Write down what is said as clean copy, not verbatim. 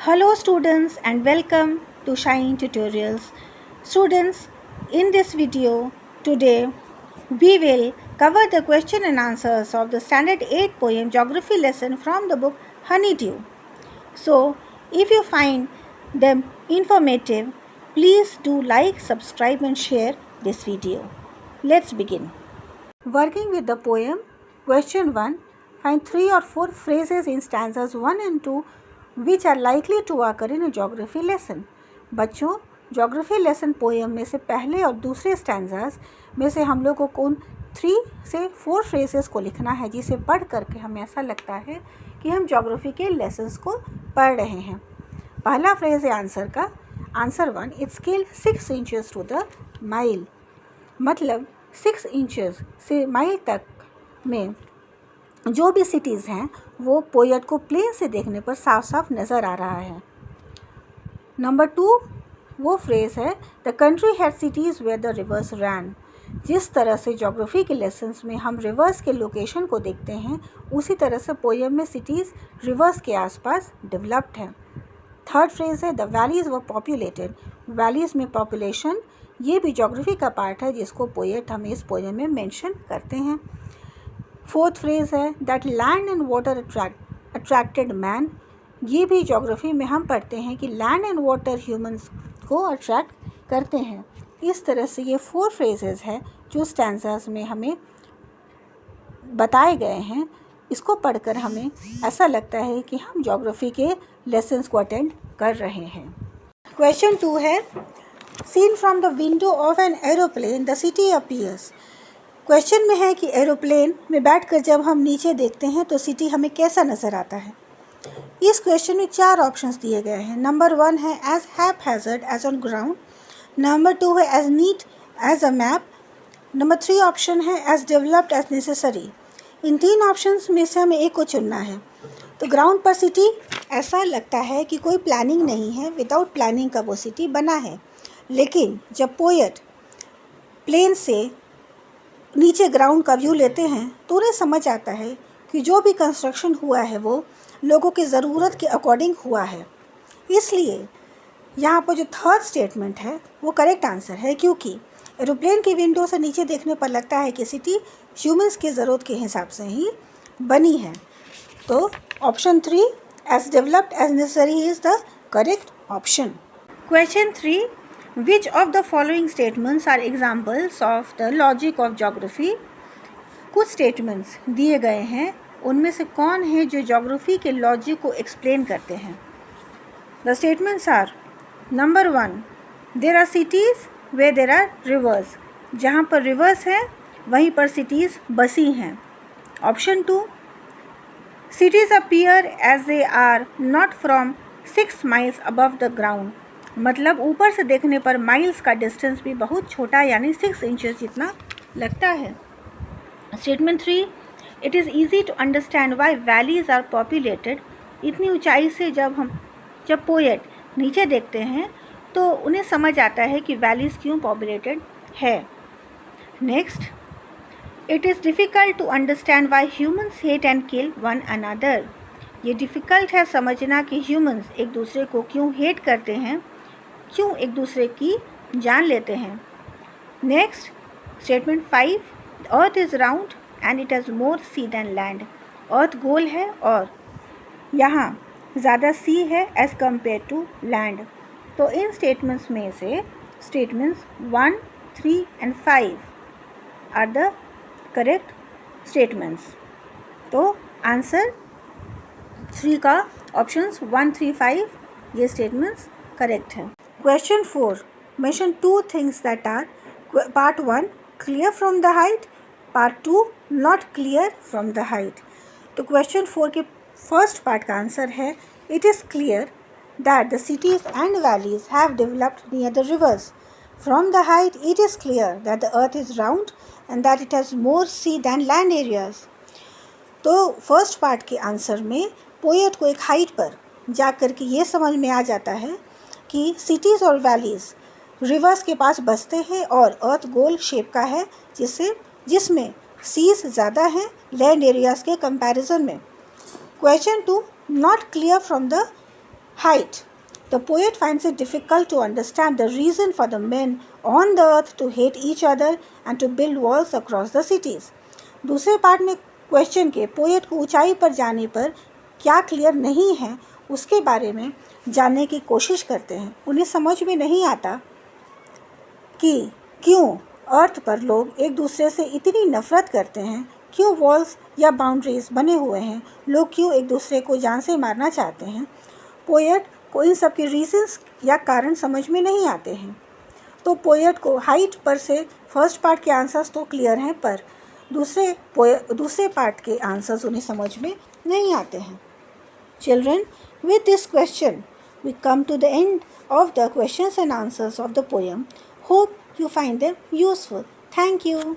Hello students and welcome to Shine Tutorials. Students, in this video today we will cover the question and answers of the Standard 8 poem geography lesson from the book Honeydew. So, if you find them informative, please do like, subscribe and share this video. Let's begin. Working with the poem, question 1. Find 3 or 4 phrases in stanzas 1 and 2 which are likely to occur in a geography lesson. बच्चों, geography lesson poem में से पहले और दूसरे stanzas में से हम लोग को कौन 3 से 4 phrases को लिखना है जिसे पढ़ करके हमें ऐसा लगता है कि हम geography के lessons को पढ़ रहे हैं. पहला phrase है आंसर का. Answer 1, it scaled 6 inches to the mile. मतलब 6 इंचेस से माइल तक में जो भी सिटीज़ हैं वो पोएट को प्लेन से देखने पर साफ साफ नज़र आ रहा है. नंबर 2 वो फ्रेज़ है the country had cities where the rivers ran. जिस तरह से ज्योग्राफी के लेसन्स में हम रिवर्स के लोकेशन को देखते हैं उसी तरह से पोएम में सिटीज़ रिवर्स के आसपास डेवलप्ड हैं. थर्ड फ्रेज़ है the valleys were populated. Valleys में पॉपुलेशन ये भी ज्योग्राफी का पार्ट है जिसको पोएट हमें इस पोएम में मेंशन करते हैं. फोर्थ फ्रेज़ है that land and water attracted man. ये भी ज्योग्राफी में हम पढ़ते हैं कि लैंड एंड वाटर ह्यूमंस को अट्रैक्ट करते हैं. इस तरह से ये 4 फ्रेजेस है जो स्टैंजास में हमें बताए गए हैं. इसको पढ़कर हमें ऐसा लगता है कि हम ज्योग्राफी के लेसन्स को अटेंड कर रहे हैं. क्वेश्चन 2 है scene from the window of an aeroplane the city appears. Question में है कि एरोप्लेन में बैठकर जब हम नीचे देखते हैं तो सिटी हमें कैसा नज़र आता है. इस क्वेश्चन में 4 ऑप्शंस दिए गए हैं. नंबर 1 है as haphazard as on ground. Number 2 है as neat as a map. Number 3 option है एज डेवलप्ड एज नेसेसरी. इन 3 ऑप्शंस में से हमें एक को चुनना है. तो ग्राउंड पर सिटी ऐसा लगता है कि कोई प्लानिंग नहीं है, विदाउट प्लानिंग का वो सिटी बना है. लेकिन जब पोएट प्लेन से नीचे ग्राउंड का व्यू लेते हैं तो उन्हें समझ आता है कि जो भी कंस्ट्रक्शन हुआ है वो लोगों की ज़रूरत के अकॉर्डिंग हुआ है. इसलिए यहाँ पर जो थर्ड स्टेटमेंट है वो करेक्ट आंसर है, क्योंकि एरोप्लेन की विंडो से नीचे देखने पर लगता है कि सिटी ह्यूमंस की ज़रूरत के हिसाब से ही बनी है. तो option 3 as developed as necessary is the correct option. Question 3, which of the following statements are examples of the logic of geography? कुछ स्टेटमेंट्स दिए गए हैं, उनमें से कौन है जो ज्योग्राफी के लॉजिक को एक्सप्लेन करते हैं. The statements are number 1, there are cities where there are rivers. जहाँ पर रिवर्स है वहीं पर सिटीज़ बसी हैं. Option 2, cities appear as they are not from 6 miles above the ground. मतलब ऊपर से देखने पर माइल्स का डिस्टेंस भी बहुत छोटा यानी 6 इंचेस जितना लगता है. Statement 3, it is easy to understand why valleys are populated. इतनी ऊंचाई से जब पोएट नीचे देखते हैं तो उन्हें समझ आता है कि वैलीज़ क्यों पॉपुलेटेड है. Next, it is difficult to understand why humans hate and kill one another. ये डिफ़िकल्ट है समझना कि ह्यूमंस एक दूसरे को क्यों हेट करते हैं, क्यों एक दूसरे की जान लेते हैं. Next, statement 5, earth is round and it has more sea than land. Earth गोल है और यहाँ ज़्यादा सी है एज़ कम्पेयर टू लैंड. तो इन स्टेटमेंट्स में से statements 1, 3 and 5 are the correct statements. तो आंसर 3 का ऑप्शंस 1, 3, 5 ये स्टेटमेंट्स करेक्ट हैं. Question 4, mention 2 things that are part 1 clear from the height, part 2 not clear from the height. तो question 4 के first part का आंसर है it is clear that the cities and valleys have developed near the rivers. From the height it is clear that the earth is round and that it has more sea than land areas. तो first part के answer में poet को एक height पर जा कर के ये समझ में आ जाता है कि सिटीज़ और वैलीज़ रिवर्स के पास बसते हैं और अर्थ गोल शेप का है जिसमें सीज ज़्यादा हैं लैंड एरियाज़ के कंपैरिजन में. Question 2, not clear from the Height. The poet finds it difficult to understand the reason for the men on the earth to hate each other and to build walls across the cities. दूसरे part में question के poet को ऊंचाई पर जाने पर क्या clear नहीं है उसके बारे में जानने की कोशिश करते हैं। उन्हें समझ में नहीं आता कि क्यों अर्थ पर लोग एक दूसरे से इतनी नफरत करते हैं, क्यों वॉल्स या बाउंड्रीज बने हुए हैं, लोग क्यों एक दूसरे को जान से मारना चाहते हैं। पोएट को इन सब के रीजंस या कारण समझ में नहीं आते हैं। तो पोएट को हाइट पर से फर्स्ट पार्ट के आंसर्स तो क्लियर हैं, पर दूसरे पार्ट के आंसर्स उन्हें समझ में नहीं आते हैं। Children, with this question we come to the end of the questions and answers of the poem. Hope you find them useful. Thank you.